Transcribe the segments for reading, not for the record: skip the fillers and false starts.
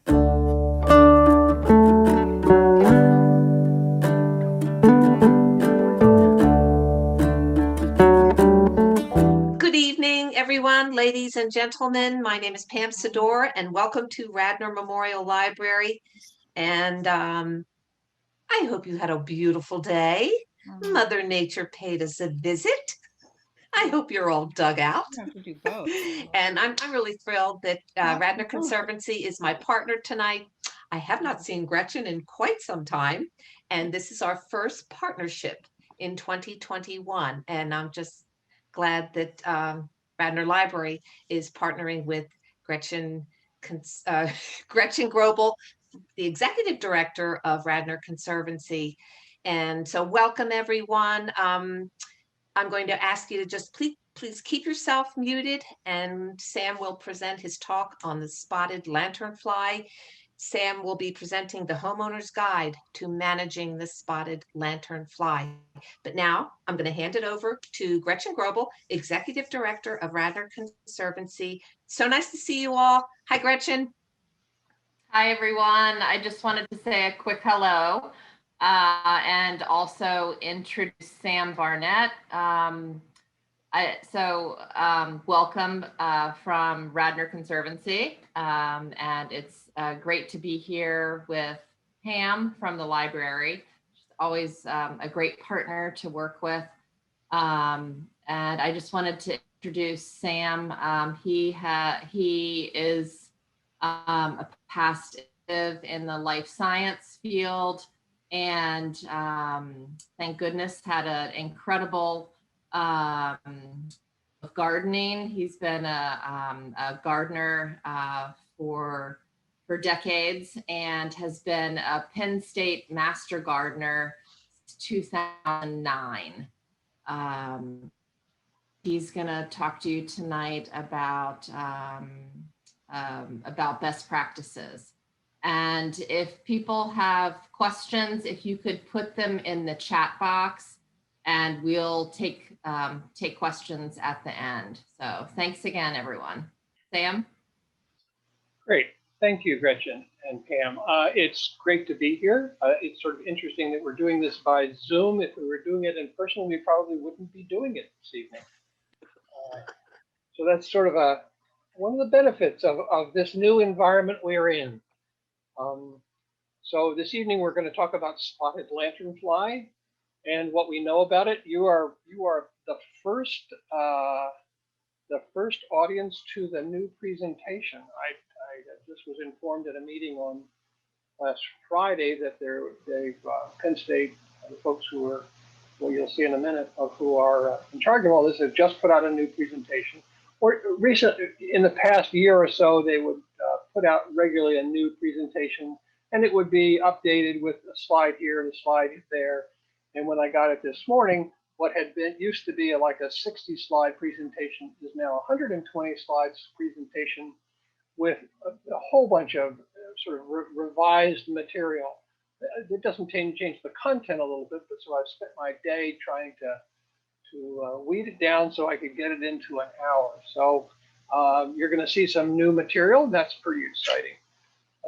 Good evening, everyone, ladies and gentlemen. My name is Pam Sador, and welcome to Radnor Memorial Library. And I hope you had a beautiful day. Mother Nature paid us a visit. I hope you're all dug out. You have to do both. And I'm really thrilled that Radnor Conservancy is my partner tonight. I have not seen Gretchen in quite some time, and this is our first partnership in 2021. And I'm just glad that Radnor Library is partnering with Gretchen, Gretchen Grobel, the executive director of Radnor Conservancy. And so welcome everyone. I'm going to ask you to just please keep yourself muted, and Sam will present his talk on the spotted lanternfly. Sam will be presenting the homeowner's guide to managing the spotted lanternfly. But now I'm going to hand it over to Gretchen Grobel, Executive Director of Radnor Conservancy. So nice to see you all. Hi, Gretchen. Hi, everyone. I just wanted to say a quick hello and also introduce Sam Barnett. Welcome from Radnor Conservancy. And it's great to be here with Pam from the library. She's always a great partner to work with. And I just wanted to introduce Sam. He is a past in the life science field, and thank goodness had an incredible gardening. He's been a gardener for decades and has been a Penn State Master Gardener since 2009. He's going to talk to you tonight about best practices. And if people have questions, if you could put them in the chat box, and we'll take questions at the end. So thanks again, everyone. Sam? Great. Thank you, Gretchen and Pam. It's great to be here. It's sort of interesting that we're doing this by Zoom. If we were doing it in person, we probably wouldn't be doing it this evening. So that's sort of one of the benefits of this new environment we're in. So this evening we're going to talk about spotted lanternfly and what we know about it. You are the first audience to the new presentation. I just was informed at a meeting on last Friday that Penn State, the folks who are, well, you'll see in a minute, who are in charge of all this, have just put out a new presentation. Or recently, in the past year or so, they would put out regularly a new presentation, and it would be updated with a slide here and a slide there. And when I got it this morning, what had used to be like a 60-slide presentation is now a 120 slides presentation with a whole bunch of sort of revised material. It doesn't change the content a little bit, but so I've spent my day trying to weed it down so I could get it into an hour. So you're going to see some new material. That's pretty exciting.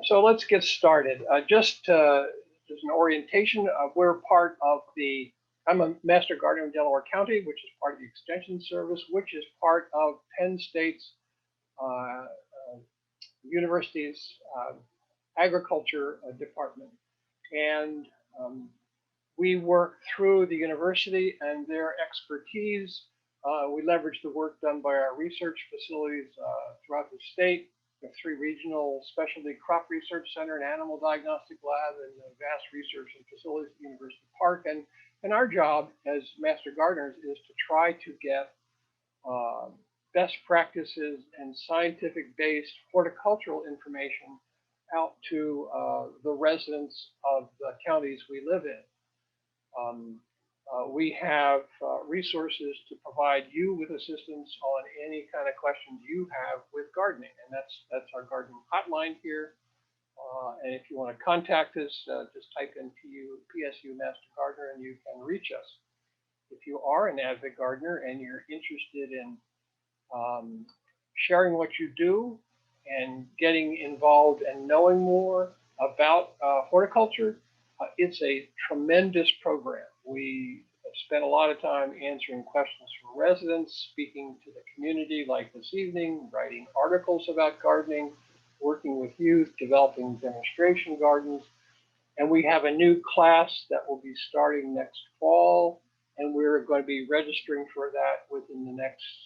So let's get started. Just as an orientation, we're part of I'm a Master Gardener in Delaware County, which is part of the Extension Service, which is part of Penn State's University's Agriculture Department. And we work through the university and their expertise. We leverage the work done by our research facilities throughout the state. We have 3 regional specialty crop research center, an animal diagnostic lab, and vast research and facilities at University Park. And our job as master gardeners is to try to get best practices and scientific-based horticultural information out to the residents of the counties we live in. We have resources to provide you with assistance on any kind of questions you have with gardening, and that's our gardening hotline here. And if you want to contact us, just type in PSU Master Gardener and you can reach us. If you are an avid gardener and you're interested in sharing what you do and getting involved and knowing more about horticulture, it's a tremendous program. We spent a lot of time answering questions from residents, speaking to the community like this evening, writing articles about gardening, working with youth, developing demonstration gardens. And we have a new class that will be starting next fall, and we're going to be registering for that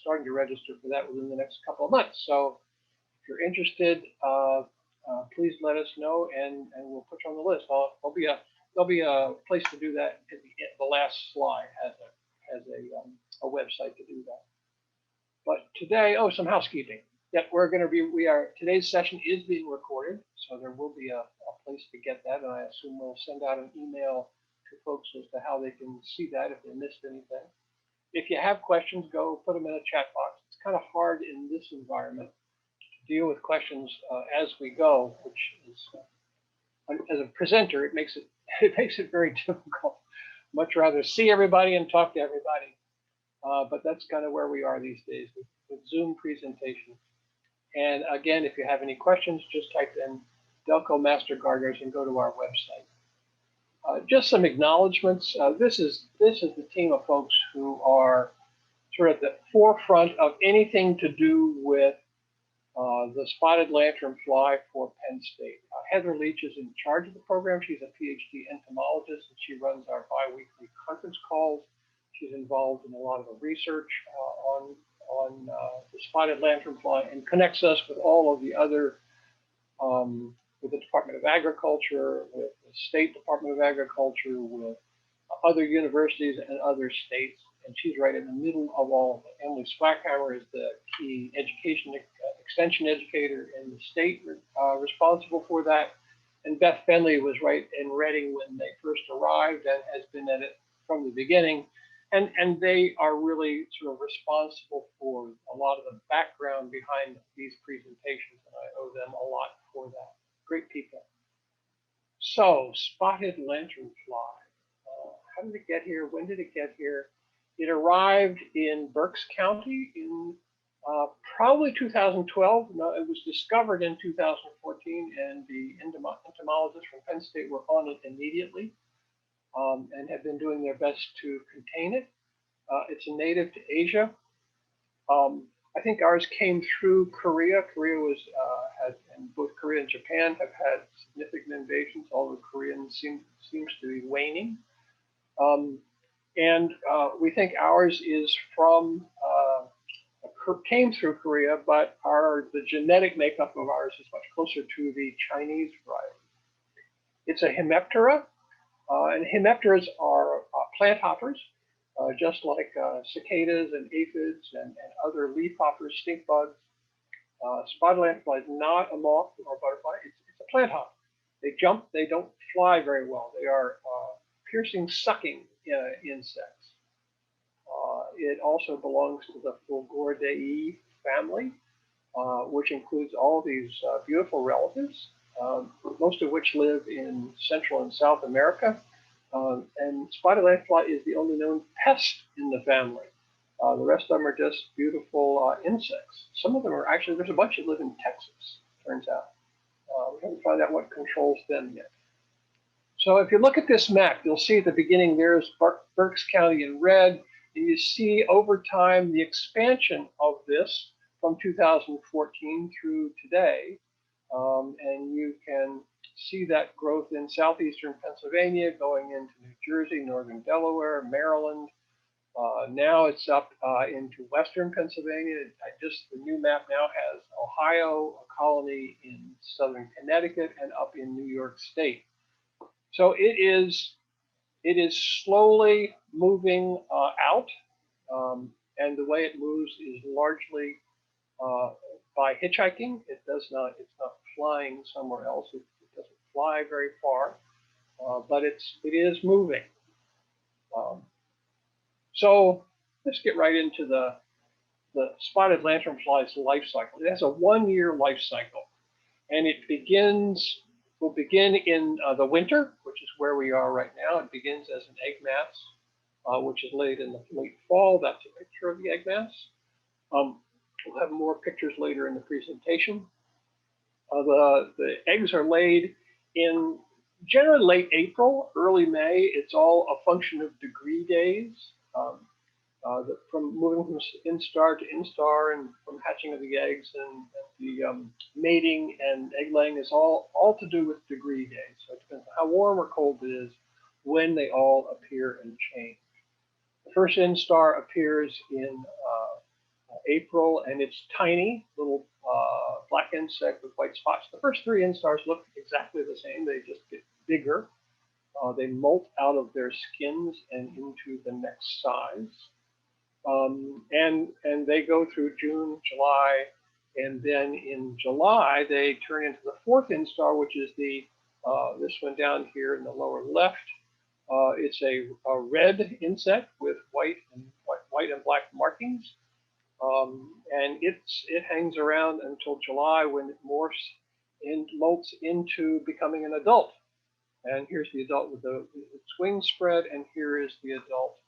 starting to register for that within the next couple of months. So if you're interested, please let us know, and we'll put you on the list. There'll be a place to do that at the last slide has a website to do that. But today, some housekeeping. Yeah, today's session is being recorded, so there will be a place to get that, and I assume we'll send out an email to folks as to how they can see that if they missed anything. If you have questions, go put them in a chat box. It's kind of hard in this environment to deal with questions as we go, which is, as a presenter, it makes it very difficult. Much rather see everybody and talk to everybody, but that's kind of where we are these days with Zoom presentations. And again, if you have any questions, just type in Delco Master Gardeners and go to our website. Just some acknowledgments. This is the team of folks who are sort of at the forefront of anything to do with the spotted lanternfly for Penn State. Heather Leach is in charge of the program. She's a PhD entomologist, and she runs our biweekly conference calls. She's involved in a lot of the research on the spotted lanternfly and connects us with all of the other, with the Department of Agriculture, with the State Department of Agriculture, with other universities and other states. And she's right in the middle of all of it. Emily Swackheimer is the key education extension educator in the state responsible for that. And Beth Bentley was right in Reading when they first arrived and has been at it from the beginning. And they are really sort of responsible for a lot of the background behind these presentations, and I owe them a lot for that. Great people. So, spotted lanternfly. How did it get here? When did it get here? It arrived in Berks County in probably 2012. No, it was discovered in 2014, and the entomologists from Penn State were on it immediately. And have been doing their best to contain it. It's a native to Asia. I think ours came through Korea. And both Korea and Japan have had significant invasions, although Korean seems to be waning. And we think ours is came through Korea, but the genetic makeup of ours is much closer to the Chinese variety. It's a hemiptera. And hemipteras are plant hoppers, just like cicadas and aphids and other leaf hoppers, stink bugs. Spotted lanternfly is not a moth or a butterfly. It's a plant hopper. They jump. They don't fly very well. They are piercing, sucking insects. It also belongs to the Fulgoridae family, which includes all these beautiful relatives. Most of which live in Central and South America. And spotted lanternfly is the only known pest in the family. The rest of them are just beautiful insects. Some of them are actually, there's a bunch that live in Texas, turns out. We haven't found out what controls them yet. So if you look at this map, you'll see at the beginning there's Berks County in red, and you see over time the expansion of this from 2014 through today. And you can see that growth in southeastern Pennsylvania, going into New Jersey, northern Delaware, Maryland. Now it's up into western Pennsylvania. The new map now has Ohio, a colony in southern Connecticut, and up in New York State. So it is slowly moving out, and the way it moves is largely by hitchhiking. It's not flying somewhere else. It doesn't fly very far, but it is moving. So let's get right into the spotted lanternfly's life cycle. It has a 1-year life cycle, and will begin in the winter, which is where we are right now. It begins as an egg mass, which is laid in the late fall. That's a picture of the egg mass. We'll have more pictures later in the presentation. The eggs are laid in generally late April, early May. It's all a function of degree days. From moving from instar to instar and from hatching of the eggs and the mating and egg laying is all to do with degree days. So it depends on how warm or cold it is when they all appear and change. The first instar appears in April, and it's tiny, little black insect with white spots. The first three instars look exactly the same. They just get bigger. They molt out of their skins and into the next size. And they go through June, July, and then in July they turn into the fourth instar, which is this one down here in the lower left. It's a red insect with white and black markings, and it hangs around until July when it molts into becoming an adult. And here's the adult with its wings spread, and here is the adult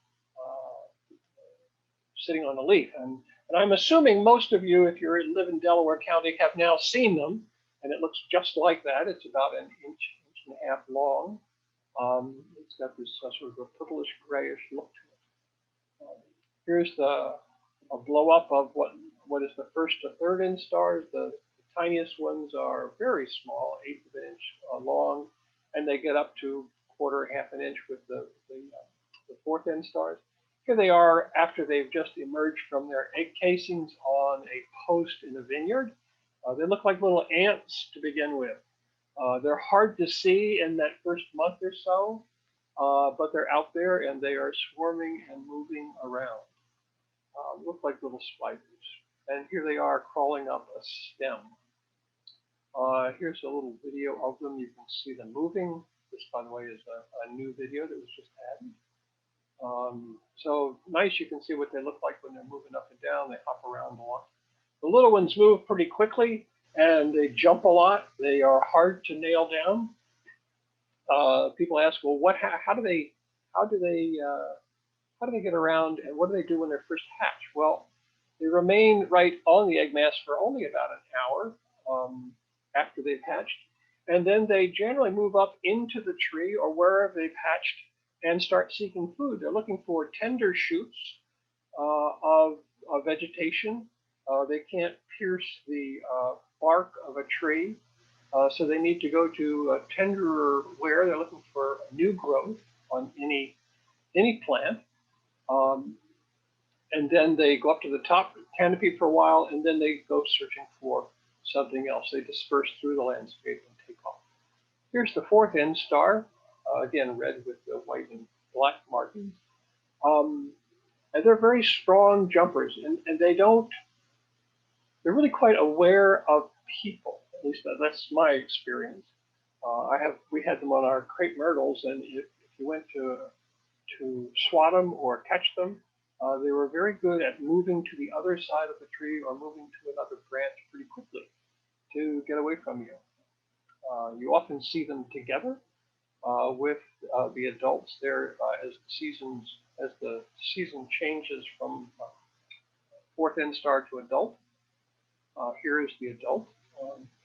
sitting on a leaf. And I'm assuming most of you, if you live in Delaware County, have now seen them, and it looks just like that. It's about an inch and a half long. It's got this sort of a purplish grayish look to it. Here's a blow up of what is the first to third instars. The tiniest ones are very small, 1/8 of an inch long, and they get up to quarter, half an inch with the fourth instars. Here they are after they've just emerged from their egg casings on a post in a vineyard. They look like little ants to begin with. They're hard to see in that first month or so, but they're out there and they are swarming and moving around. Look like little spiders. And here they are crawling up a stem. Here's a little video of them. You can see them moving. This, by the way, is a new video that was just added. So nice, you can see what they look like when they're moving up and down. They hop around a lot. The little ones move pretty quickly and they jump a lot. They are hard to nail down. People ask, well, how do they get around and what do they do when they're first hatched? Well, they remain right on the egg mass for only about an hour after they've hatched. And then they generally move up into the tree or wherever they've hatched and start seeking food. They're looking for tender shoots of vegetation. They can't pierce the bark of a tree, so they need to go to tenderer wear. They're looking for new growth on any plant. And then they go up to the top canopy for a while, and then they go searching for something else. They disperse through the landscape and take off. Here's the fourth instar. Again, red with the white and black markings. And they're very strong jumpers, and they're really quite aware of people. At least that's my experience. We had them on our crepe myrtles, and if you went to swat them or catch them, they were very good at moving to the other side of the tree or moving to another branch pretty quickly to get away from you. You often see them together with the adults there as the season changes from fourth instar to adult. Here is the adult.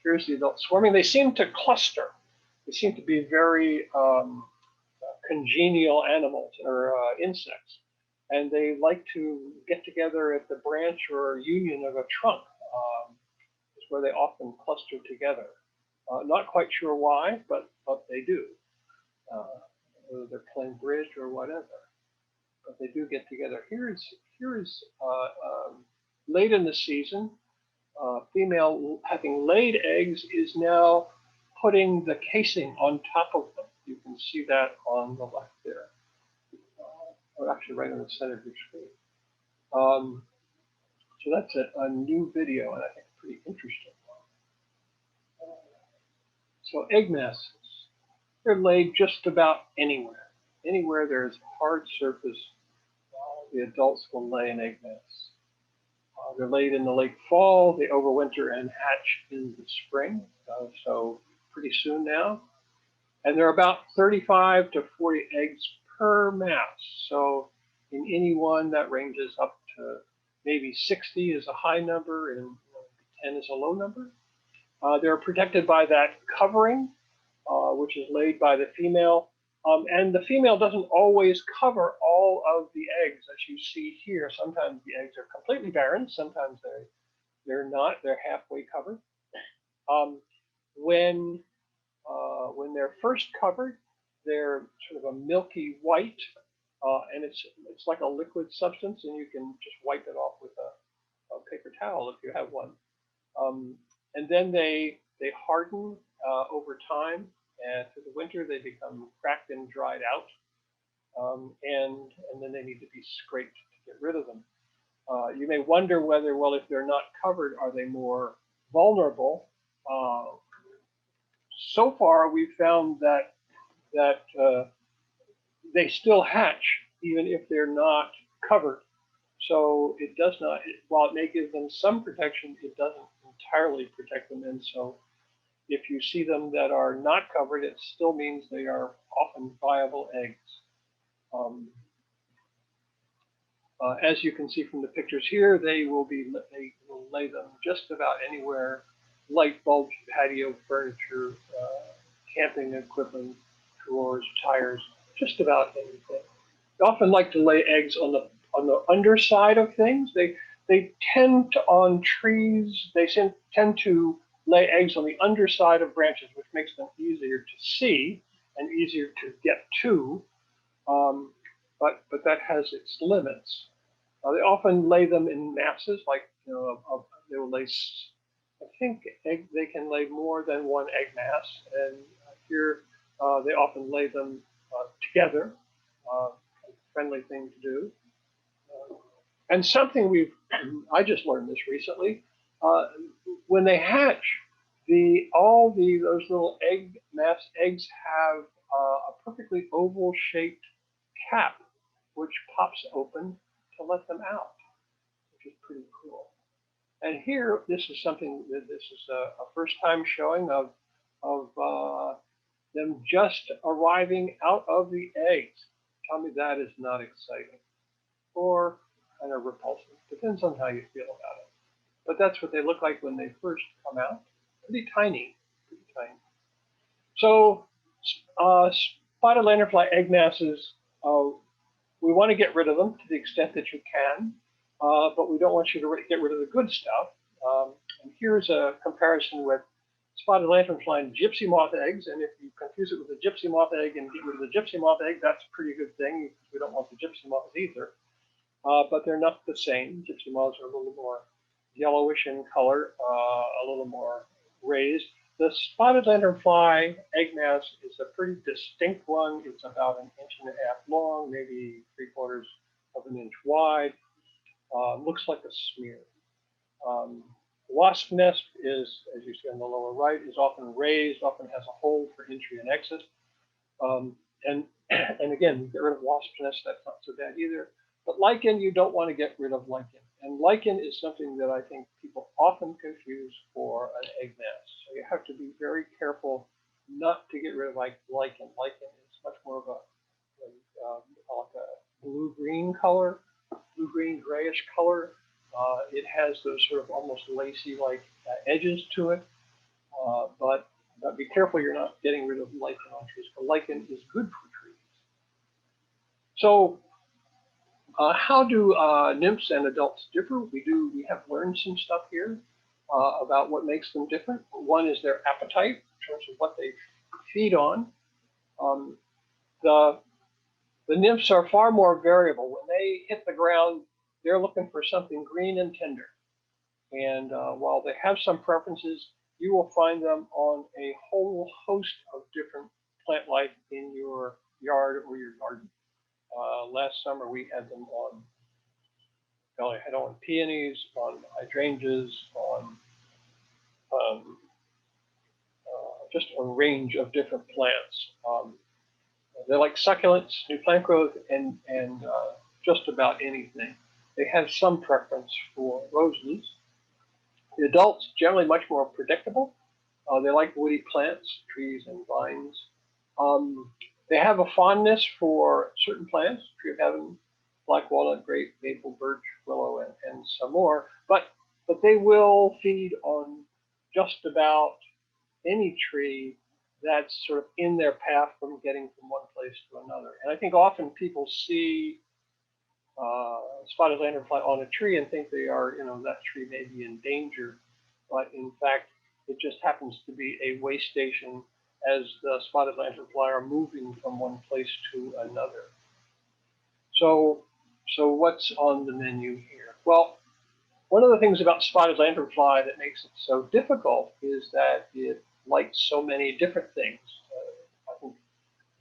Here's the adult swarming. They seem to cluster. They seem to be very congenial animals or insects, and they like to get together at the branch or union of a trunk. Is where they often cluster together. Not quite sure why, but they do. Whether they're playing bridge or whatever, but they do get together. Here is late in the season. Female having laid eggs is now putting the casing on top of them. You can see that on the left there, or actually right in the center of your screen. So that's a new video, and I think pretty interesting. So egg masses. They're laid just about anywhere. Anywhere there's hard surface, the adults will lay an egg mass. They're laid in the late fall. They overwinter and hatch in the spring, so pretty soon now. And there are about 35 to 40 eggs per mass. So in any one, that ranges up to maybe 60 is a high number and 10 is a low number. They're protected by that covering, which is laid by the female. And the female doesn't always cover all of the eggs, as you see here. Sometimes the eggs are completely barren. Sometimes they're not. They're halfway covered. When they're first covered, they're sort of a milky white, and it's like a liquid substance, and you can just wipe it off with a paper towel if you have one. And then they harden over time, and through the winter they become cracked and dried out, and then they need to be scraped to get rid of them. You may wonder whether, well, if they're not covered, are they more vulnerable? So far, we've found that they still hatch even if they're not covered. So it does not, while it may give them some protection, it doesn't entirely protect them. And so if you see them that are not covered, it still means they are often viable eggs. As you can see from the pictures here, they will lay them just about anywhere: light bulbs, patio furniture, camping equipment, drawers, tires, just about anything. They often like to lay eggs on the underside of things. They tend to, on trees, they tend to lay eggs on the underside of branches, which makes them easier to see and easier to get to. But that has its limits. They often lay them in masses, like they will lay. I think they can lay more than one egg mass, and here they often lay them together. A friendly thing to do. And something I just learned this recently. When they hatch, those little egg mass eggs have a perfectly oval-shaped cap, which pops open to let them out, which is pretty cool. And here, this is a first time showing of them just arriving out of the eggs. Tell me that is not exciting, or kind of repulsive. Depends on how you feel about it. But that's what they look like when they first come out. Pretty tiny, pretty tiny. So spotted lanternfly egg masses, we want to get rid of them to the extent that you can, but we don't want you to get rid of the good stuff. And here's a comparison with spotted lanternfly and gypsy moth eggs. And if you confuse it with a gypsy moth egg and get rid of the gypsy moth egg, that's a pretty good thing. We don't want the gypsy moths either. But they're not the same. Gypsy moths are a little more yellowish in color, a little more raised. The spotted lanternfly egg mass is a pretty distinct one. It's about 1.5 inches long, maybe 3/4 of an inch wide. Looks like a smear. Wasp nest is, as you see on the lower right, is often raised, often has a hole for entry and exit. And again, get rid of wasp nest, that's not so bad either. But lichen, you don't want to get rid of lichen. And lichen is something that I think people often confuse for an egg mass. So you have to be very careful not to get rid of lichen. Lichen is much more of a blue-green color, blue-green grayish color. It has those sort of almost lacy-like edges to it. But be careful you're not getting rid of lichen on trees, because lichen is good for trees. So how do nymphs and adults differ? We have learned some stuff here about what makes them different. One is their appetite in terms of what they feed on. The nymphs are far more variable. When they hit the ground, they're looking for something green and tender. And while they have some preferences, you will find them on a whole host of different plant life in your yard or your garden. Last summer we had them on, I had on peonies, on hydrangeas, on just a range of different plants. They're like succulents, new plant growth, and just about anything. They have some preference for roses. The adults generally much more predictable. They like woody plants, trees, and vines. They have a fondness for certain plants, tree of heaven, black walnut, grape, maple, birch, willow, and some more. But they will feed on just about any tree that's sort of in their path from getting from one place to another. And I think often people see spotted lanternfly on a tree and think they are, that tree may be in danger, but in fact, it just happens to be a way station as the spotted lanternfly are moving from one place to another. So what's on the menu here? Well, one of the things about spotted lanternfly that makes it so difficult is that it likes so many different things. I think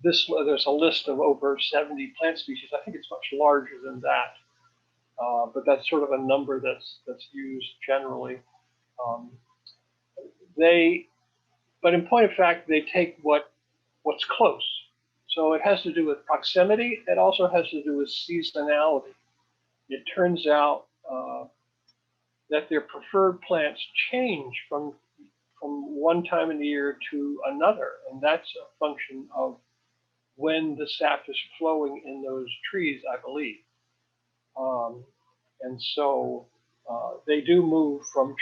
there's a list of over 70 plant species. I think it's much larger than that, but that's sort of a number that's used generally. But in point of fact, they take what's close. So it has to do with proximity. It also has to do with seasonality. It turns out that their preferred plants change from one time in the year to another, and that's a function of when the sap is flowing in those trees, I believe. And so they do move from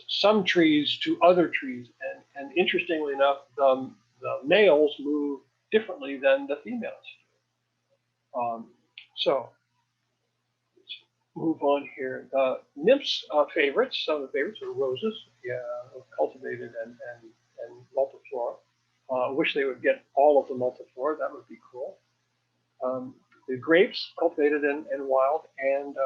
some trees to other trees, and interestingly enough, the males move differently than the females. So let's move on here. The nymphs' favorites, some of the favorites are roses, cultivated and multiflora. Wish they would get all of the multiflora. That would be cool. The grapes, cultivated and wild, and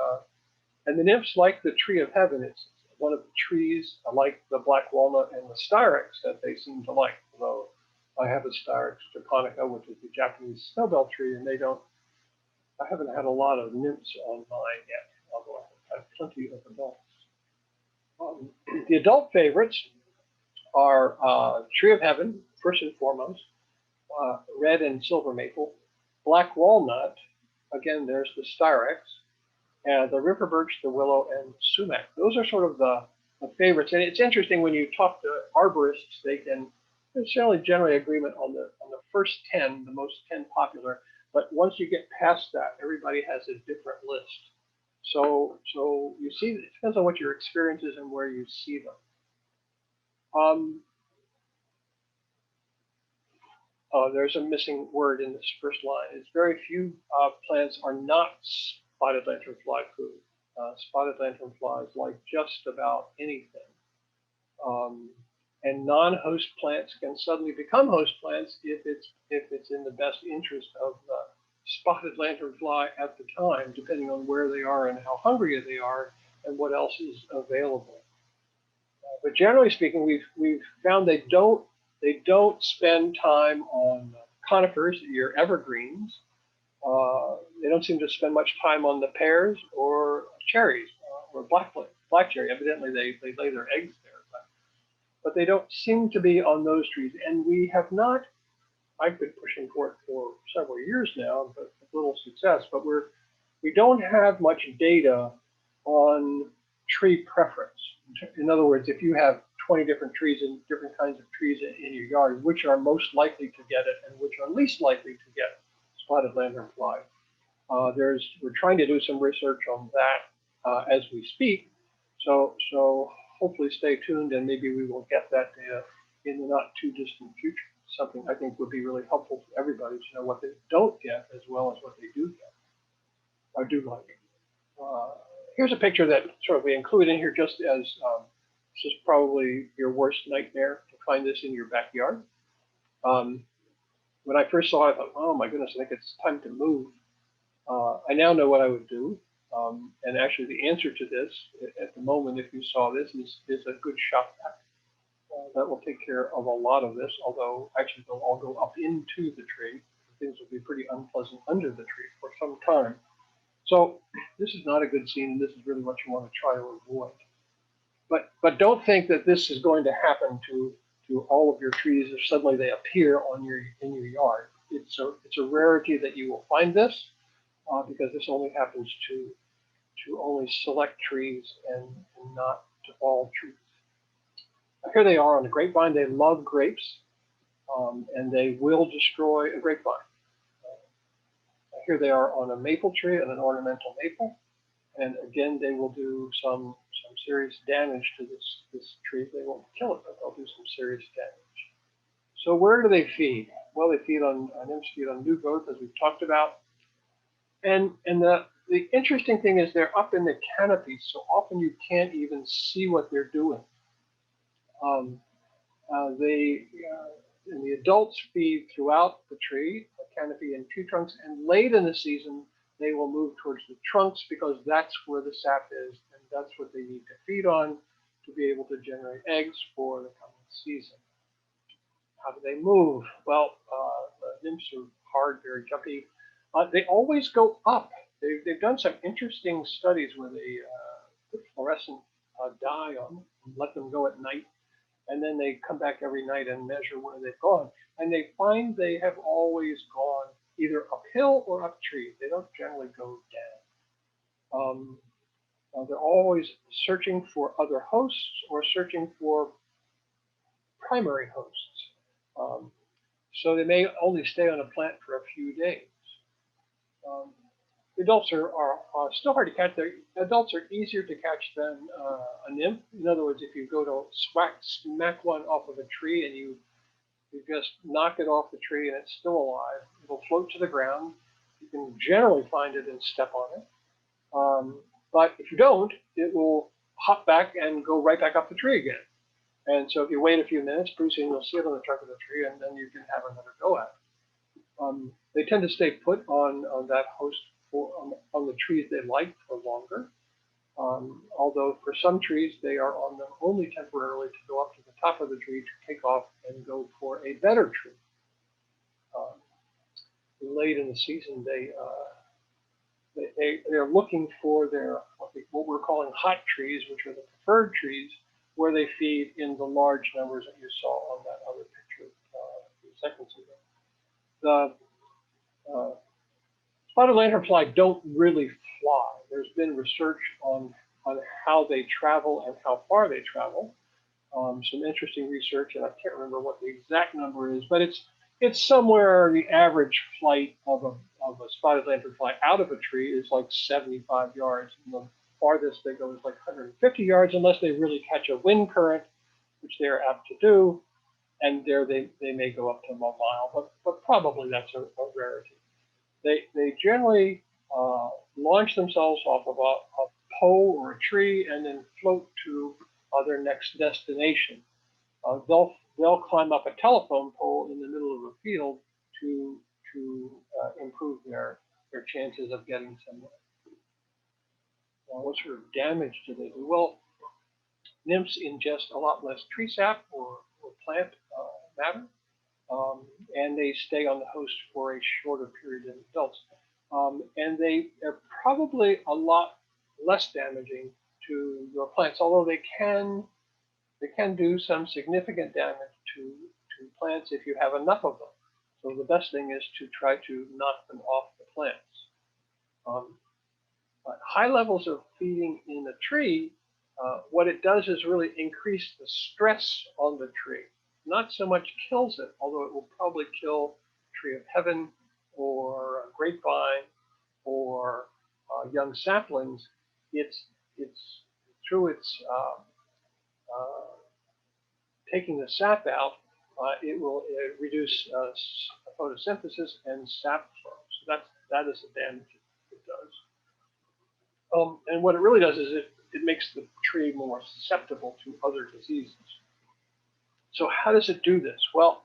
the nymphs like the tree of heaven. It's one of the trees, like the black walnut and the styrex, that they seem to like. Although I have a styrex japonica, which is the Japanese snowbell tree, and I haven't had a lot of nymphs on mine yet, although I have plenty of adults. The adult favorites are tree of heaven, first and foremost, red and silver maple, black walnut, again, there's the styrex, and the river birch, the willow, and sumac. Those are sort of the favorites. And it's interesting when you talk to arborists, there's generally agreement on the first 10, the most 10 popular. But once you get past that, everybody has a different list. So you see, it depends on what your experience is and where you see them. There's a missing word in this first line. It's very few plants are not spotted lanternfly food. Spotted lanternflies like just about anything. And non-host plants can suddenly become host plants if it's in the best interest of the spotted lanternfly at the time, depending on where they are and how hungry they are and what else is available. But generally speaking, we've found they don't spend time on conifers, your evergreens. They don't seem to spend much time on the pears or cherries or black cherry. Evidently, they lay their eggs there, but they don't seem to be on those trees. And we have not. I've been pushing for it for several years now, but with little success. But we don't have much data on tree preference. In other words, if you have 20 different trees and different kinds of trees in your yard, which are most likely to get it and which are least likely to get spotted lanternfly. We're trying to do some research on that as we speak. So hopefully stay tuned, and maybe we will get that data in the not too distant future. Something I think would be really helpful to everybody to know what they don't get as well as what they do get or do like. Here's a picture that sort of we include in here just as this is probably your worst nightmare to find this in your backyard. When I first saw it, I thought, oh my goodness, I think it's time to move. I now know what I would do. And actually the answer to this at the moment, if you saw this, is a good shop vac. That will take care of a lot of this, although actually they'll all go up into the tree. Things will be pretty unpleasant under the tree for some time. So this is not a good scene. This is really what you want to try to avoid. But don't think that this is going to happen to all of your trees if suddenly they appear in your yard. It's a rarity that you will find this because this only happens to only select trees and not to all trees. Here they are on the grapevine. They love grapes, and they will destroy a grapevine. Here they are on a maple tree and an ornamental maple, and again they will do some some serious damage to this tree. They won't kill it, but they'll do some serious damage. So where do they feed? Well, they feed on nymphs feed on new growth, as we've talked about. And the interesting thing is they're up in the canopy, so often you can't even see what they're doing. And the adults feed throughout the tree, the canopy and tree trunks, and late in the season, they will move towards the trunks because that's where the sap is, and that's what they need to feed on to be able to generate eggs for the coming season. How do they move? Well, the nymphs are hard, very jumpy. They always go up. They've done some interesting studies where they put fluorescent dye on them and let them go at night. And then they come back every night and measure where they've gone. And they find they have always gone either uphill or up trees. They don't generally go down. They're always searching for other hosts or searching for primary hosts. So they may only stay on a plant for a few days. Adults are still hard to catch. Adults are easier to catch than a nymph. In other words, if you go to smack one off of a tree and you just knock it off the tree and it's still alive, it'll float to the ground. You can generally find it and step on it. But if you don't, it will hop back and go right back up the tree again. And so if you wait a few minutes, pretty soon you'll see it on the trunk of the tree, and then you can have another go at it. They tend to stay put on that host on the trees they like for longer. Although for some trees, they are on them only temporarily to go up to the top of the tree to take off and go for a better tree. Late in the season, they're looking for their what we're calling hot trees, which are the preferred trees, where they feed in the large numbers that you saw on that other picture a few seconds ago. The spotted lanternfly don't really fly. There's been research on how they travel and how far they travel. Some interesting research, and I can't remember what the exact number is, but it's somewhere the average flight of a spotted lanternfly out of a tree is like 75 yards. And the farthest they go is like 150 yards, unless they really catch a wind current, which they are apt to do. And there they may go up to a mile, but probably that's a rarity. They generally launch themselves off of a pole or a tree and then float to their next destination. They'll climb up a telephone pole in the middle of a field to improve their chances of getting somewhere. What sort of damage do they do? Well, nymphs ingest a lot less tree sap or plant matter. And they stay on the host for a shorter period than adults. And they're probably a lot less damaging to your plants, although they can do some significant damage to plants if you have enough of them. So the best thing is to try to knock them off the plants. But high levels of feeding in a tree, what it does is really increase the stress on the tree. Not so much kills it, although it will probably kill tree of heaven or a grapevine or young saplings. It's through its taking the sap out, it will reduce photosynthesis and sap flow. So that is the damage it does. And what it really does is it makes the tree more susceptible to other diseases. So how does it do this? Well,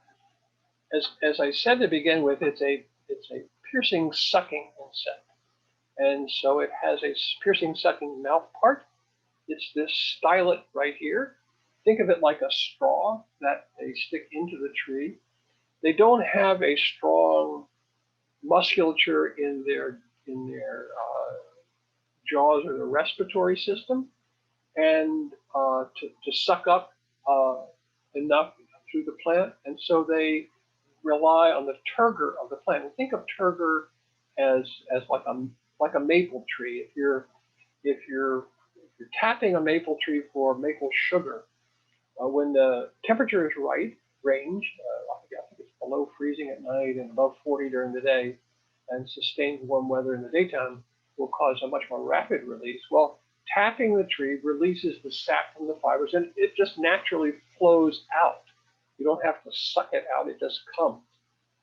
as I said to begin with, it's a piercing sucking insect. And so it has a piercing sucking mouth part. It's this stylet right here. Think of it like a straw that they stick into the tree. They don't have a strong musculature in their jaws or their respiratory system, and to suck up enough through the plant, and so they rely on the turgor of the plant. And think of turgor as like a maple tree. If you're tapping a maple tree for maple sugar, when the temperature is right, range, I think it's below freezing at night and above 40 during the day, and sustained warm weather in the daytime will cause a much more rapid release. Well, tapping the tree releases the sap from the fibers, and it just naturally flows out. You don't have to suck it out, it just comes.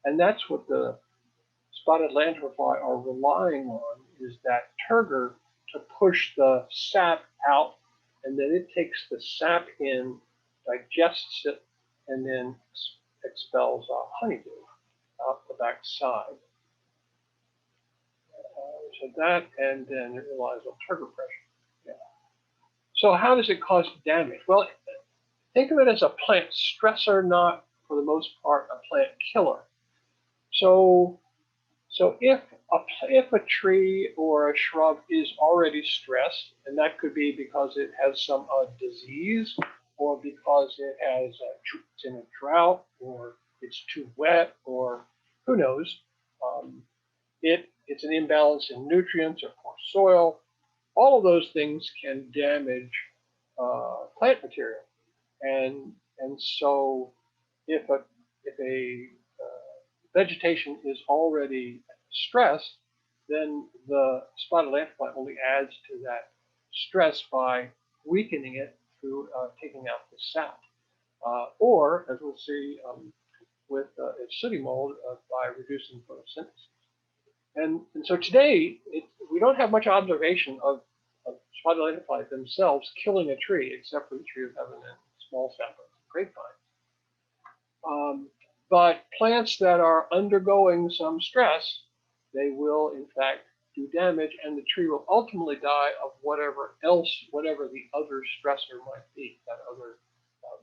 And that's what the spotted lanternfly are relying on, is that turgor to push the sap out, and then it takes the sap in, digests it, and then expels honeydew out the back side. So that, and then it relies on turgor pressure. Yeah. So how does it cause damage? Well, think of it as a plant stressor, not for the most part a plant killer. So if a tree or a shrub is already stressed, and that could be because it has some disease, or because it's in a drought, or it's too wet, or who knows, it's an imbalance in nutrients or poor soil. All of those things can damage plant material, and so if a vegetation is already stressed, then the spotted lanternfly only adds to that stress by weakening it through taking out the sap, or as we'll see with sooty mold, by reducing photosynthesis. And so today, we don't have much observation of spotted lanternflies themselves killing a tree, except for the tree of heaven and small saplings, grapevine. But plants that are undergoing some stress, they will in fact do damage, and the tree will ultimately die of whatever the other stressor might be, that other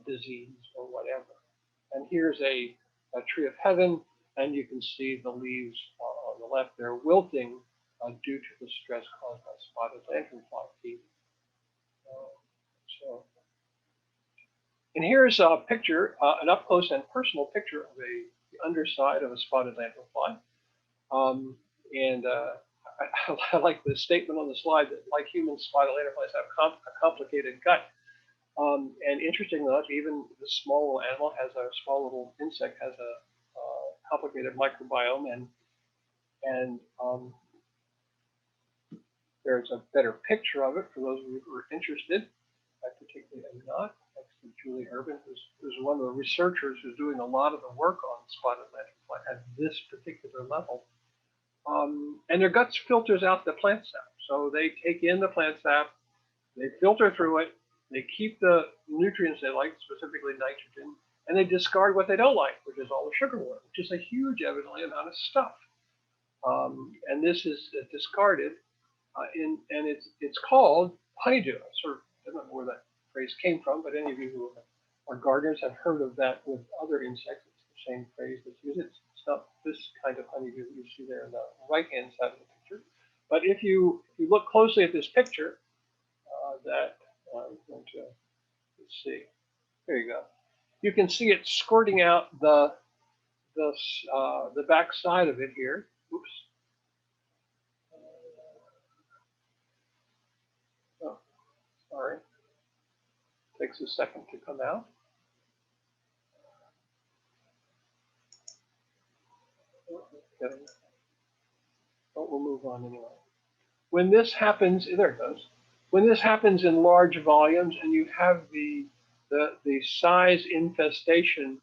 disease or whatever. And here's a tree of heaven, and you can see the leaves on the left there wilting due to the stress caused by spotted lanternfly fever. And here's a picture, an up-close and personal picture of the underside of a spotted lanternfly. I like the statement on the slide that, like humans, spotted lanternflies have a complicated gut. And interestingly enough, even the small little insect has a complicated microbiome, and there's a better picture of it for those of you who are interested. I particularly am not. Thanks to Julie Urban, who's one of the researchers who's doing a lot of the work on spotted lanternfly at this particular level. And their guts filters out the plant sap. So they take in the plant sap, they filter through it, they keep the nutrients they like, specifically nitrogen, and they discard what they don't like, which is all the sugar water, which is a huge, evidently, amount of stuff. And this is discarded, and it's called honeydew. I don't know where that phrase came from, but any of you who are gardeners have heard of that with other insects. It's the same phrase that's used. It's not this kind of honeydew that you see there in the right-hand side of the picture. But if you look closely at this picture, that I'm going to, let's see, there you go. You can see it squirting out the back side of it here. Oops. Oh, sorry. Takes a second to come out. But we'll move on anyway. When this happens, there it goes. When this happens in large volumes, and you have the size infestation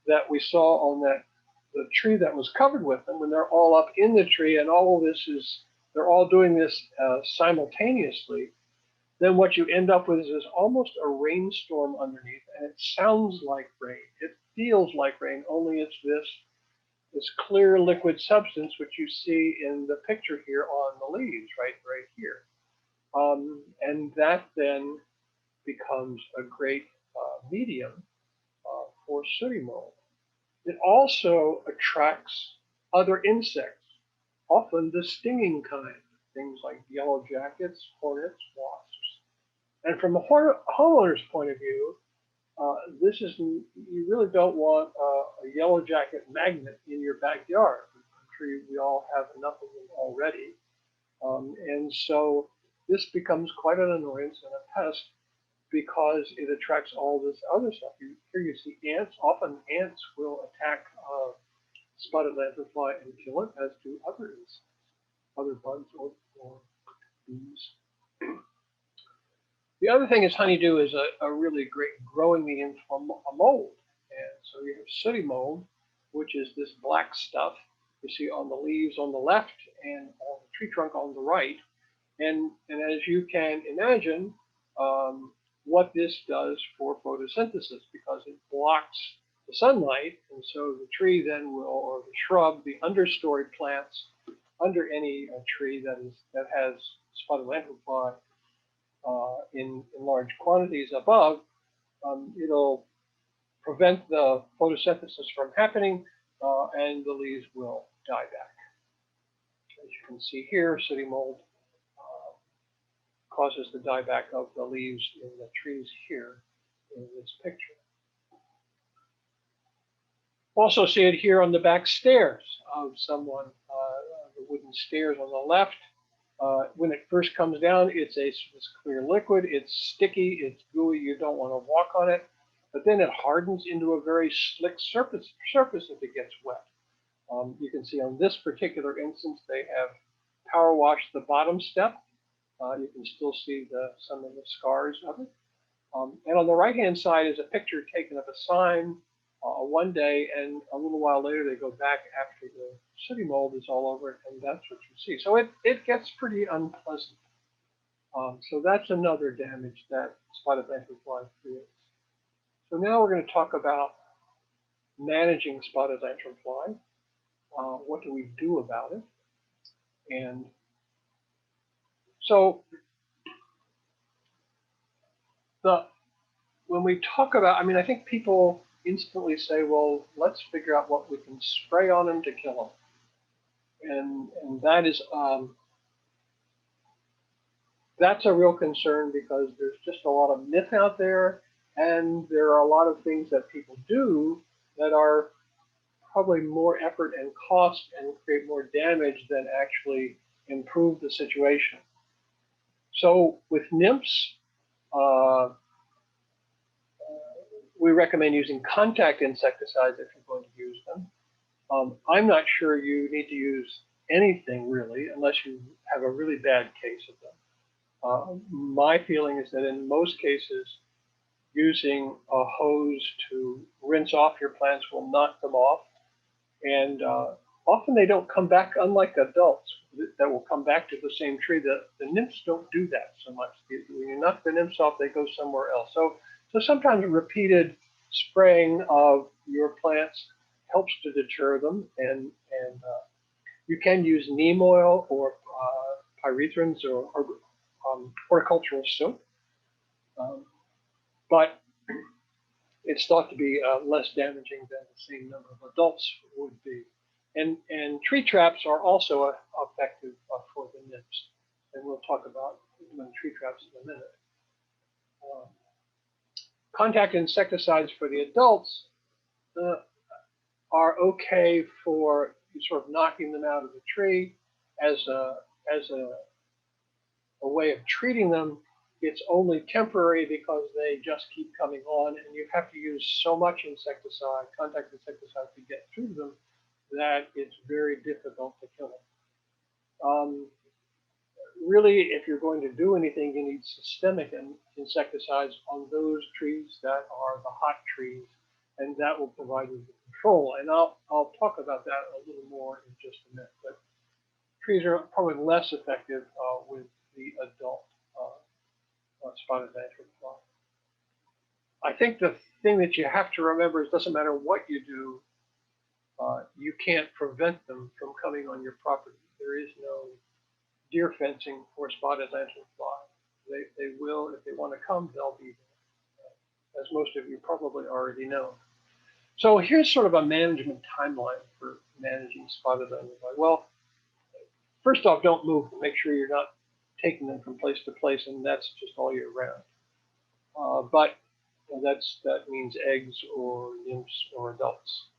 that we saw on the tree that was covered with them, when they're all up in the tree, and all of this they're all doing this simultaneously, then what you end up with is almost a rainstorm underneath, and it sounds like rain. It feels like rain, only it's this clear liquid substance, which you see in the picture here on the leaves, right here. And that then becomes a great medium for sooty mold. It also attracts other insects, often the stinging kind, things like yellow jackets, hornets, wasps. And from a homeowner's point of view, you really don't want a yellow jacket magnet in your backyard. I'm sure we all have enough of them already. And so this becomes quite an annoyance and a pest because it attracts all this other stuff. Here you see ants. Often ants will attack spotted lanternfly and kill it, as do other insects, other bugs or bees. The other thing is honeydew is a really great growing medium for a mold. And so you have sooty mold, which is this black stuff you see on the leaves on the left and on the tree trunk on the right. And as you can imagine, what this does for photosynthesis, because it blocks the sunlight, and so the tree then will, or the shrub, the understory plants under any tree that has spotted lanternfly in large quantities above, it'll prevent the photosynthesis from happening, and the leaves will die back. As you can see here, sooty mold causes the dieback of the leaves in the trees here in this picture. Also see it here on the back stairs of someone, the wooden stairs on the left. When it first comes down, it's this clear liquid. It's sticky, it's gooey, you don't want to walk on it. But then it hardens into a very slick surface if it gets wet. You can see on this particular instance, they have power washed the bottom step. You can still see some of the scars of it. And on the right-hand side is a picture taken of a sign one day, and a little while later they go back after the sooty mold is all over it, and that's what you see. So it gets pretty unpleasant. So that's another damage that spotted lanternfly creates. So now we're going to talk about managing spotted lanternfly. What do we do about it? And so when we talk about, I think people instantly say, well, let's figure out what we can spray on them to kill them. And that is, that's a real concern, because there's just a lot of myth out there, and there are a lot of things that people do that are probably more effort and cost and create more damage than actually improve the situation. So with nymphs, we recommend using contact insecticides if you're going to use them. I'm not sure you need to use anything really, unless you have a really bad case of them. My feeling is that in most cases, using a hose to rinse off your plants will knock them off. And often they don't come back, unlike adults that will come back to the same tree. The nymphs don't do that so much. When you knock the nymphs off, they go somewhere else. So sometimes repeated spraying of your plants helps to deter them. And you can use neem oil or pyrethrins or horticultural soap. But it's thought to be less damaging than the same number of adults would be. And tree traps are also effective for the nymphs. And we'll talk about doing tree traps in a minute. Contact insecticides for the adults are okay for sort of knocking them out of the tree as a way of treating them. It's only temporary because they just keep coming on, and you have to use so much insecticide, contact insecticide, to get through them that it's very difficult to kill them. Really, if you're going to do anything, you need systemic insecticides on those trees that are the hot trees, and that will provide you with control. And I'll talk about that a little more in just a minute. But trees are probably less effective with the adult spotted lanternfly. I think the thing that you have to remember is, it doesn't matter what you do, you can't prevent them from coming on your property. There is no deer fencing for spotted lanternfly. They will, if they want to come, they'll be there, as most of you probably already know. So here's sort of a management timeline for managing spotted lanternfly. Well, first off, don't move them. Make sure you're not taking them from place to place, and that's just all year round. But that means eggs or nymphs or adults.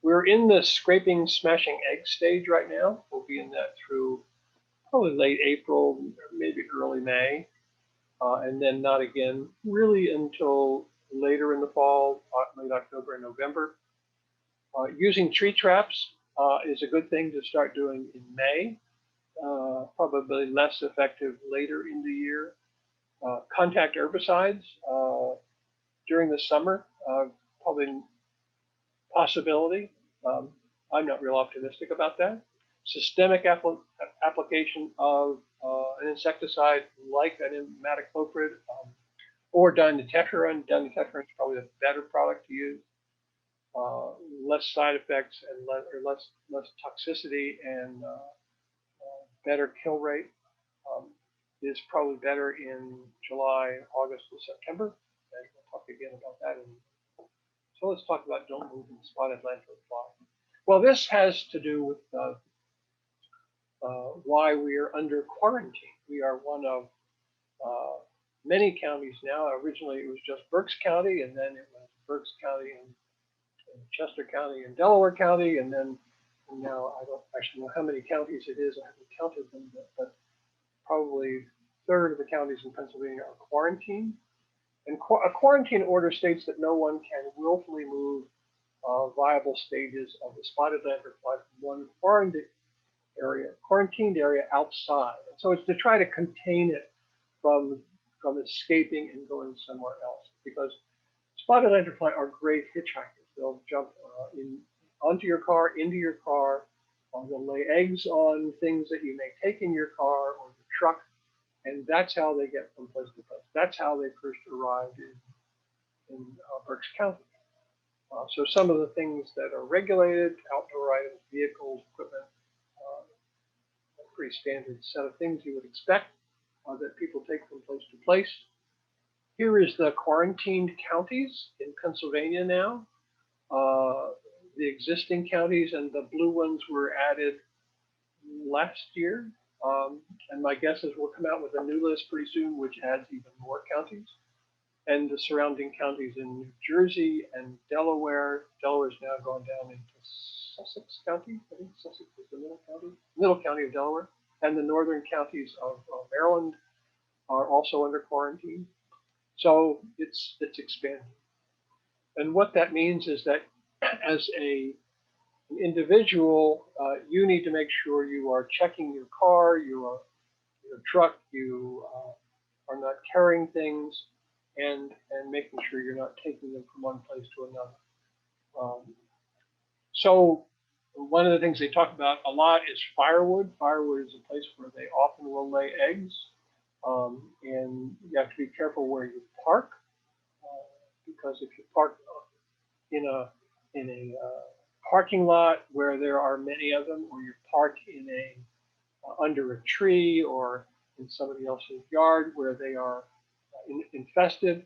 We're in the scraping, smashing egg stage right now. We'll be in that through probably late April, maybe early May, and then not again really until later in the fall, late October and November. Using tree traps is a good thing to start doing in May. Probably less effective later in the year. Contact herbicides during the summer, probably possibility. I'm not real optimistic about that. Systemic application of an insecticide like an imidacloprid or dinotefuran. Dinotefuran is probably a better product to use. Less side effects and less toxicity and better kill rate is probably better in July, August, and September. And we'll talk again about that. So let's talk about don't move in spotted lantern fly. Well, this has to do with why we are under quarantine. We are one of many counties now. Originally, it was just Berks County, and then it was Berks County and Chester County and Delaware County, and now I don't actually know how many counties it is. I haven't counted them, but probably a third of the counties in Pennsylvania are quarantined. And a quarantine order states that no one can willfully move viable stages of the spotted lanternfly from one quarantined area outside. And so it's to try to contain it from escaping and going somewhere else, because spotted lanternfly are great hitchhikers. They'll jump onto your car, into your car. They'll lay eggs on things that you may take in your car or your truck, and that's how they get from place to place. That's how they first arrived in Berks County. So some of the things that are regulated, outdoor items, vehicles, equipment, a pretty standard set of things you would expect that people take from place to place. Here is the quarantined counties in Pennsylvania now. The existing counties and the blue ones were added last year. And my guess is we'll come out with a new list pretty soon, which adds even more counties. And the surrounding counties in New Jersey and Delaware. Delaware is now gone down into Sussex County. I think Sussex is the middle county of Delaware. And the northern counties of Maryland are also under quarantine. So it's expanding. And what that means is that as an individual, you need to make sure you are checking your car, your truck, you are not carrying things, and making sure you're not taking them from one place to another. So one of the things they talk about a lot is firewood. Firewood is a place where they often will lay eggs, and you have to be careful where you park, because if you park in a parking lot where there are many of them, or you park in under a tree or in somebody else's yard where they are infested,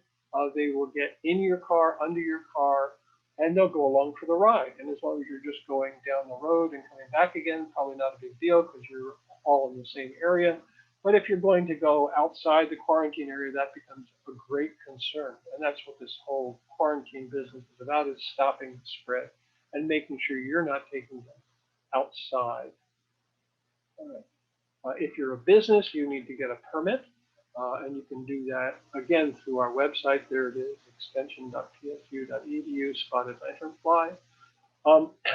they will get in your car, under your car, and they'll go along for the ride. And as long as you're just going down the road and coming back again, probably not a big deal because you're all in the same area. But if you're going to go outside the quarantine area, that becomes a great concern. And that's what this whole quarantine business is about, is stopping the spread and making sure you're not taking them outside. If you're a business, you need to get a permit, and you can do that, again, through our website. There it is, extension.psu.edu, spotted lanternfly,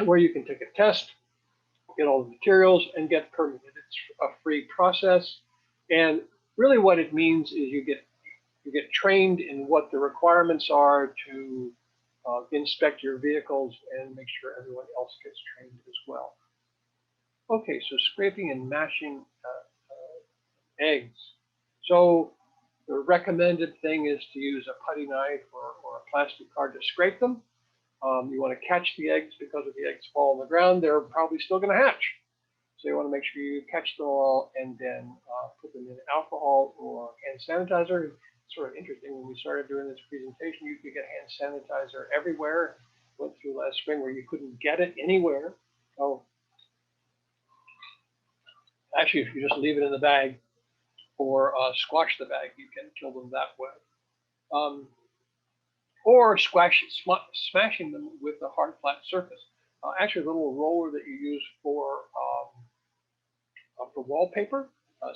where you can take a test, get all the materials, and get permitted. It's a free process. And really what it means is you get trained in what the requirements are to inspect your vehicles and make sure everyone else gets trained as well. Okay, so scraping and mashing eggs. So the recommended thing is to use a putty knife or a plastic card to scrape them. You want to catch the eggs, because if the eggs fall on the ground, they're probably still going to hatch. So you want to make sure you catch them all and then put them in alcohol or hand sanitizer. It's sort of interesting, when we started doing this presentation, you could get hand sanitizer everywhere. Went through last spring where you couldn't get it anywhere. So actually, if you just leave it in the bag or squash the bag, you can kill them that way. Or smashing them with a hard, flat surface. Actually, the little roller that you use for wallpaper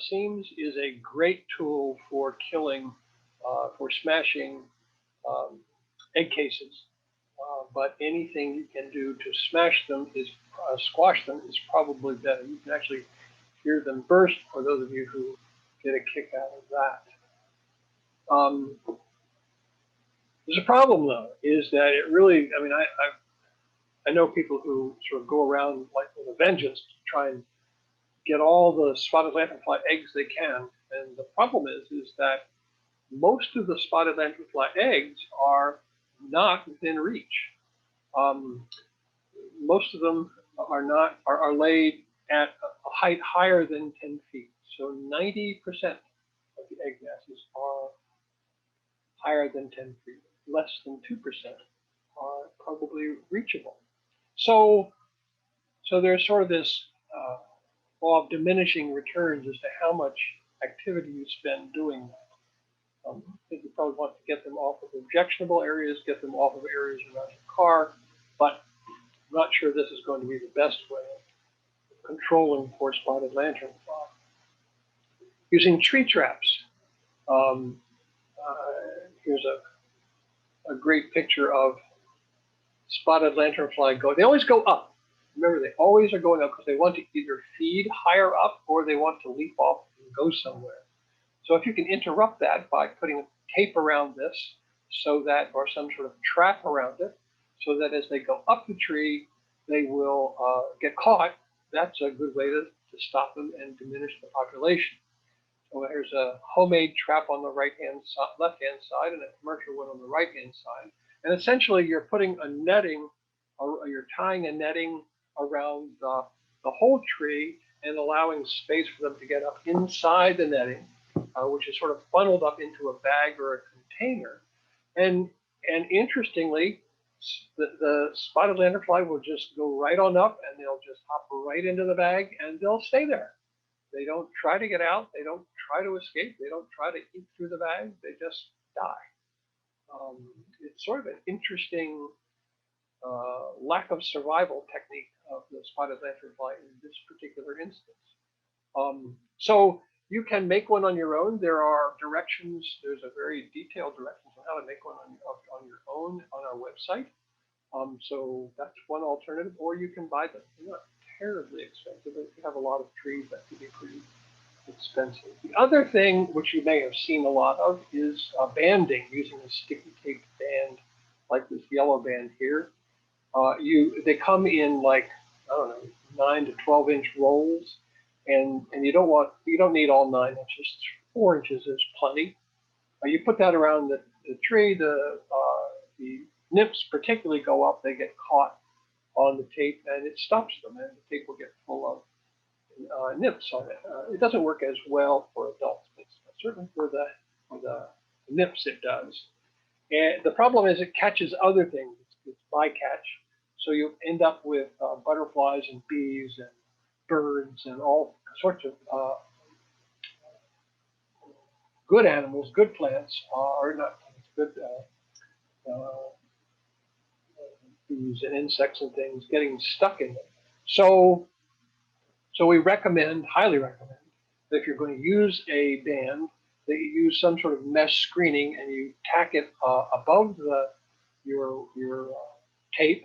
seams is a great tool for killing, for smashing egg cases. But anything you can do to smash them squash them is probably better. You can actually hear them burst, for those of you who get a kick out of that. There's a problem though, is that it really, I mean, I know people who sort of go around like with a vengeance to try and get all the spotted lanternfly eggs they can. And the problem is that most of the spotted lanternfly eggs are not within reach. Most of them are laid at a height higher than 10 feet. So 90% of the egg masses are higher than 10 feet. Less than 2% are probably reachable. So there's sort of this law of diminishing returns as to how much activity you spend doing that. I think you probably want to get them off of objectionable areas, get them off of areas around your car, but I'm not sure this is going to be the best way of controlling for spotted lanternfly. Using tree traps. Here's a great picture of spotted lanternfly go. They always go up. Remember, they always are going up because they want to either feed higher up or they want to leap off and go somewhere. So if you can interrupt that by putting tape around this so that, or some sort of trap around it, so that as they go up the tree, they will get caught, that's a good way to stop them and diminish the population. So there's a homemade trap on the left-hand side and a commercial one on the right-hand side. And essentially you're putting a netting, or you're tying a netting around the whole tree and allowing space for them to get up inside the netting, which is sort of funneled up into a bag or a container. And interestingly, the spotted lanternfly will just go right on up and they'll just hop right into the bag and they'll stay there. They don't try to get out. They don't try to escape. They don't try to eat through the bag. They just die. It's sort of an interesting lack of survival technique of the spotted lanternfly in this particular instance. So you can make one on your own. There are directions. There's a very detailed directions on how to make one on your own on our website. So that's one alternative, or you can buy them. They're not terribly expensive, but if you have a lot of trees, that could be pretty expensive. The other thing, which you may have seen a lot of, is banding, using a sticky tape band like this yellow band here. They come in like, I don't know, 9 to 12-inch rolls, and you don't need all 9 inches. 4 inches is plenty. You put that around the tree. The nymphs particularly go up. They get caught on the tape, and it stops them, and the tape will get full of nymphs on it. It doesn't work as well for adults, but certainly for the nymphs it does. And the problem is it catches other things. It's bycatch, so you end up with butterflies and bees and birds and all sorts of good animals, good plants, or not good bees and insects and things getting stuck in it. So we recommend, highly recommend, that if you're going to use a band, that you use some sort of mesh screening and you tack it above your tape,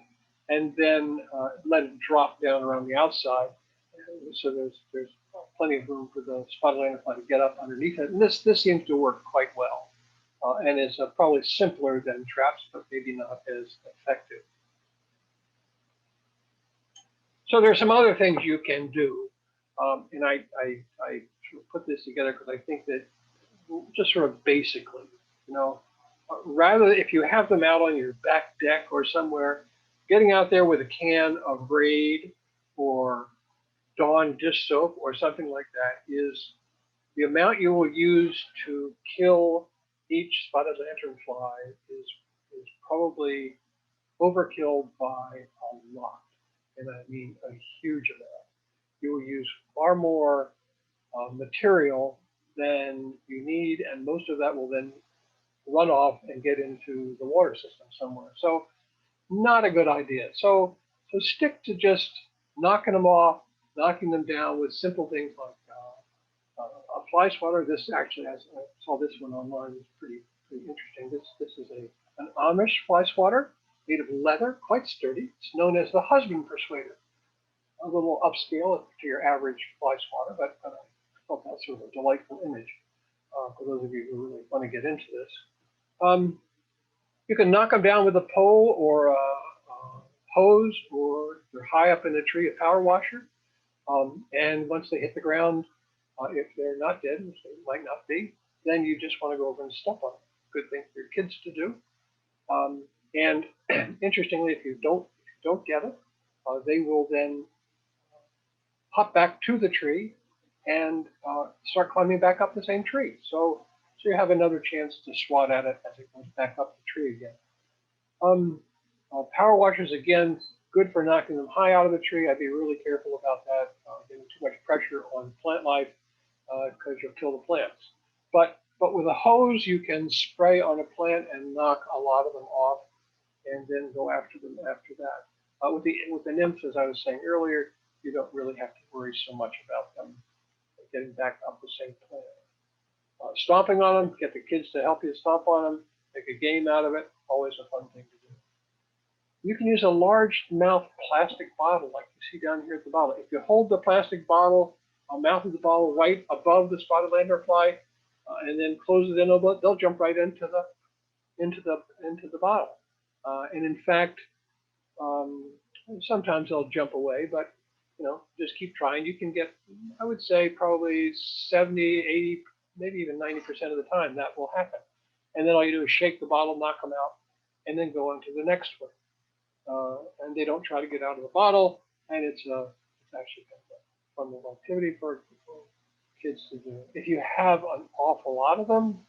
and then let it drop down around the outside. So there's plenty of room for the spotted lanternfly to get up underneath it. And this seems to work quite well, and is probably simpler than traps, but maybe not as effective. So there's some other things you can do, and I sort of put this together because I think that just sort of basically, rather if you have them out on your back deck or somewhere, getting out there with a can of Raid or Dawn dish soap or something like that is the amount you will use to kill each spotted lanternfly is probably overkill by a lot. And I mean a huge amount. You will use far more material than you need, and most of that will then run off and get into the water system somewhere. So not a good idea. So stick to just knocking them off, knocking them down with simple things like a fly swatter. This actually has, I saw this one online, it's pretty interesting. This is an Amish fly swatter made of leather, quite sturdy. It's known as the husband persuader. A little upscale to your average fly swatter, but I thought that's sort of a delightful image. for those of you who really want to get into this. You can knock them down with a pole or a hose, or if they're high up in the tree, a power washer. And once they hit the ground, if they're not dead, which they might not be, then you just want to go over and step on them. Good thing for your kids to do. And interestingly, if you don't get it, they will then hop back to the tree and start climbing back up the same tree. So you have another chance to swat at it as it goes back up the tree again. Power washers, again, good for knocking them high out of the tree. I'd be really careful about that, getting too much pressure on plant life because you'll kill the plants. But with a hose, you can spray on a plant and knock a lot of them off, and then go after them after that. With the nymphs, as I was saying earlier, you don't really have to worry so much about them getting back up the same plant. Stomping on them, get the kids to help you stomp on them, make a game out of it, always a fun thing to do. You can use a large mouth plastic bottle like you see down here at the bottom. If you hold the plastic bottle, mouth of the bottle right above the spotted lanternfly, and then close it in a bit, they'll jump right into the bottle. And in fact, sometimes they'll jump away, but just keep trying. You can get, I would say, probably 70, 80, maybe even 90% of the time that will happen. And then all you do is shake the bottle, knock them out, and then go on to the next one. And they don't try to get out of the bottle, and it's actually kind of a fun little activity for kids to do. If you have an awful lot of them,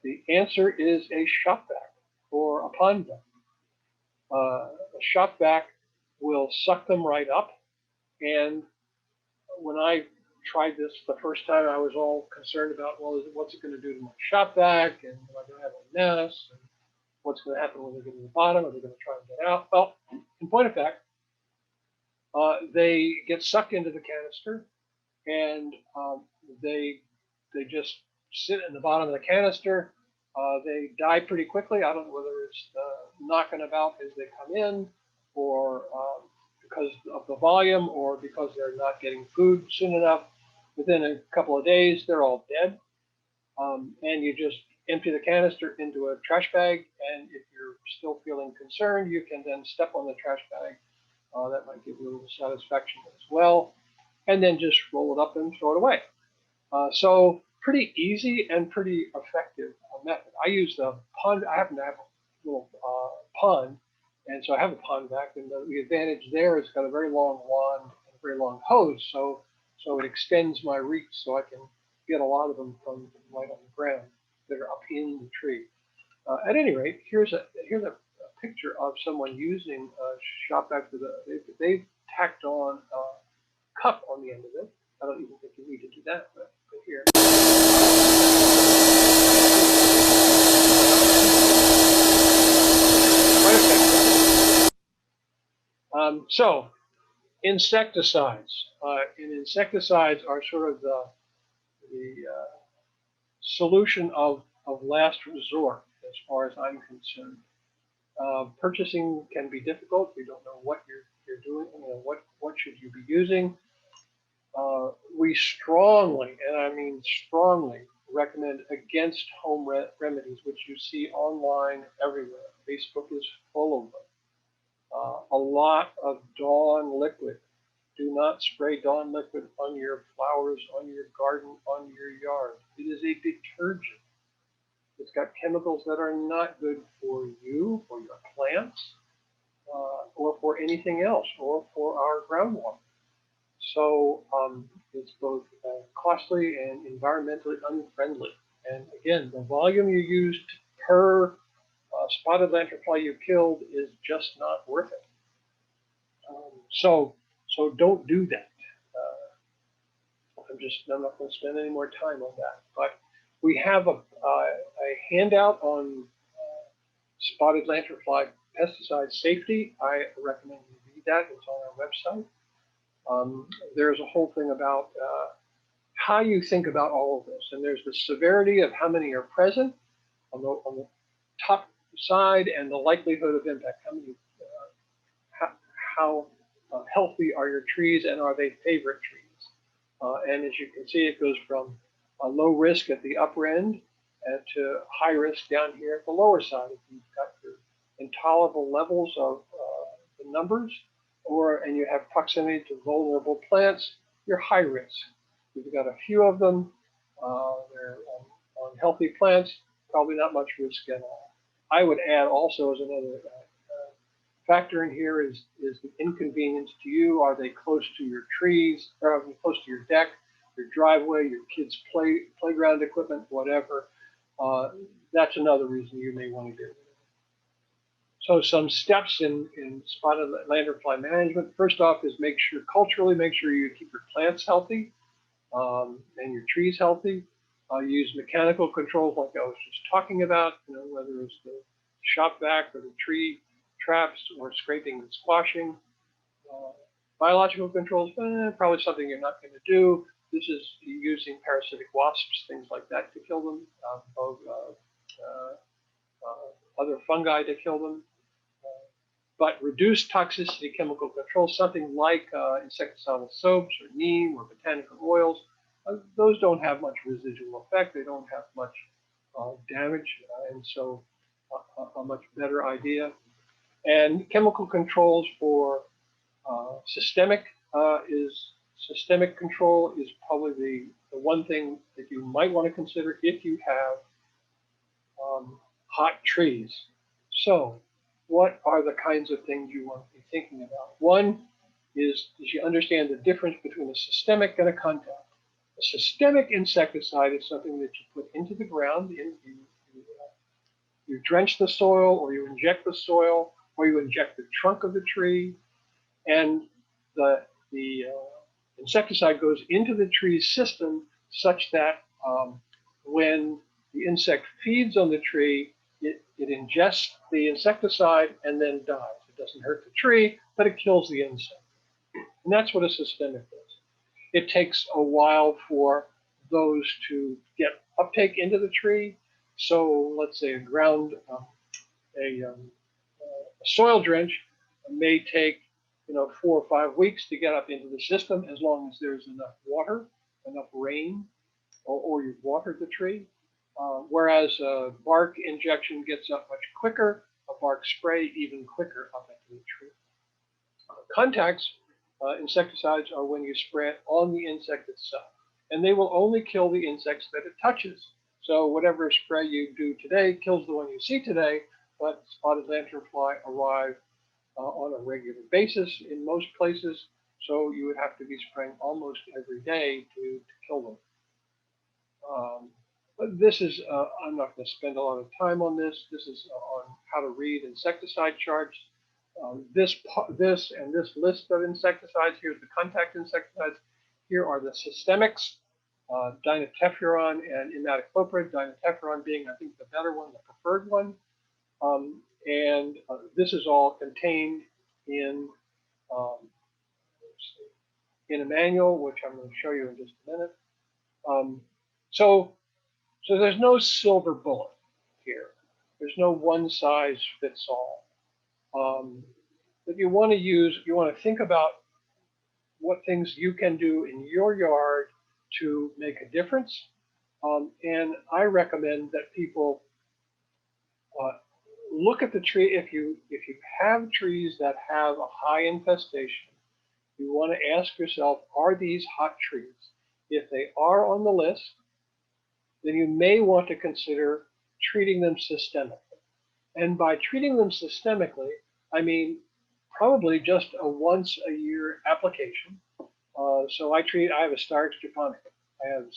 the answer is a shopvac or a pond vac. A shopvac will suck them right up. And when I tried this the first time, I was all concerned about, well, what's it going to do to my shopvac, and am I going to have a mess, and what's going to happen when they get to the bottom? Are they going to try and get out? Well, in point of fact, they get sucked into the canister, and they just sit in the bottom of the canister. They die pretty quickly. I don't know whether it's knocking about as they come in, or because of the volume, or because they're not getting food soon enough. Within a couple of days, they're all dead. And you just empty the canister into a trash bag, and if you're still feeling concerned, you can then step on the trash bag. That might give you a little satisfaction as well, and then just roll it up and throw it away. So pretty easy and pretty effective method. I use the pond. I happen to have a little pond, and so I have a pond vac, and the advantage there is it's got a very long wand and a very long hose, so it extends my reach, so I can get a lot of them from right on the ground that are up in the tree. At any rate, here's a picture of someone using a shop vac with they've tacked on a cup on the end of it. I don't even think you need to do that, but here. So insecticides. And insecticides are sort of the solution of last resort, as far as I'm concerned. Purchasing can be difficult. You don't know what you're doing. What should you be using? We strongly, and I mean strongly, recommend against home remedies, which you see online everywhere. Facebook is full of them. A lot of Dawn liquid. Do not spray Dawn liquid on your flowers, on your garden, on your yard. It is a detergent. It's got chemicals that are not good for you, for your plants, or for anything else, or for our groundwater. So it's both costly and environmentally unfriendly. And again, the volume you used per spotted lanternfly you killed is just not worth it. So don't do that. I'm not going to spend any more time on that. But we have a handout on spotted lanternfly pesticide safety. I recommend you read that. It's on our website. There's a whole thing about how you think about all of this. And there's the severity of how many are present on the top side, and the likelihood of impact. How healthy are your trees, and are they favorite trees? And as you can see, it goes from low risk at the upper end and to high risk down here at the lower side. If you've got your intolerable levels of the numbers, and you have proximity to vulnerable plants, you're high risk. If you've got a few of them, they're on healthy plants, probably not much risk at all. I would add also as another factor in here is the inconvenience to you. Are they close to your trees, or close to your deck, your driveway, your kids' playground equipment, whatever? That's another reason you may want to get rid of it. So some steps in spotted lanternfly management. First off is culturally make sure you keep your plants healthy and your trees healthy. Use mechanical controls like I was just talking about, whether it's the shop vac or the tree traps or scraping and squashing. Biological controls, probably something you're not going to do. This is using parasitic wasps, things like that to kill them, other fungi to kill them. But reduced toxicity chemical control, something like insecticidal soaps or neem or botanical oils, those don't have much residual effect. They don't have much damage, and so a much better idea. And chemical controls for systemic control is probably the one thing that you might want to consider if you have hot trees. So what are the kinds of things you want to be thinking about? One is you understand the difference between a systemic and a contact. A systemic insecticide is something that you put into the ground. You drench the soil, or you inject the soil, or you inject the trunk of the tree, and the insecticide goes into the tree's system such that when the insect feeds on the tree, it ingests the insecticide and then dies. It doesn't hurt the tree, but it kills the insect. And that's what a systemic is. It takes a while for those to get uptake into the tree. So let's say a soil drench may take 4 or 5 weeks to get up into the system, as long as there's enough water, enough rain, or you've watered the tree. Whereas a bark injection gets up much quicker, a bark spray even quicker up into the tree. Contacts, insecticides, are when you spray it on the insect itself, and they will only kill the insects that it touches. So whatever spray you do today kills the one you see today, but spotted lanternfly arrive on a regular basis in most places, so you would have to be spraying almost every day to kill them. But this is, I'm not going to spend a lot of time on this. This is on how to read insecticide charts. This and this list of insecticides, here's the contact insecticides. Here are the systemics, dinotephuron and imidacloprid, dinotephuron being, I think, the better one, the preferred one. This is all contained in a manual, which I'm going to show you in just a minute. So there's no silver bullet here. There's no one size fits all. But you want to think about what things you can do in your yard to make a difference. And I recommend that people look at the tree. If you have trees that have a high infestation, you want to ask yourself, are these hot trees? If they are on the list, then you may want to consider treating them systemically. And by treating them systemically, I mean probably just a once a year application. So I have a Starix japonica. I have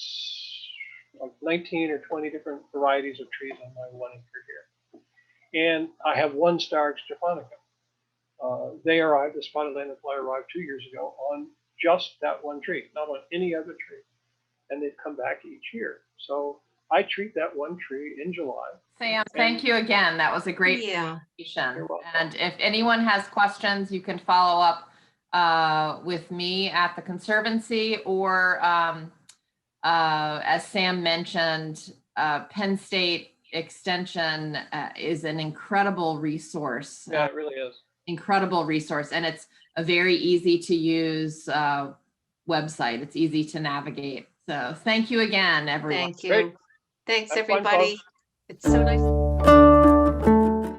like 19 or 20 different varieties of trees on my 1 acre here. And I have one Starix japonica. The spotted lanternfly arrived 2 years ago on just that one tree, not on any other tree. And they've come back each year. So I treat that one tree in July. Sam, thank you again. That was a great presentation. And if anyone has questions, you can follow up with me at the Conservancy, or as Sam mentioned, Penn State Extension is an incredible resource. Yeah, it really is. Incredible resource. And it's a very easy to use website. It's easy to navigate. So thank you again, everyone. Thank Great. you. Thanks, Have fun, everybody. folks. It's so nice.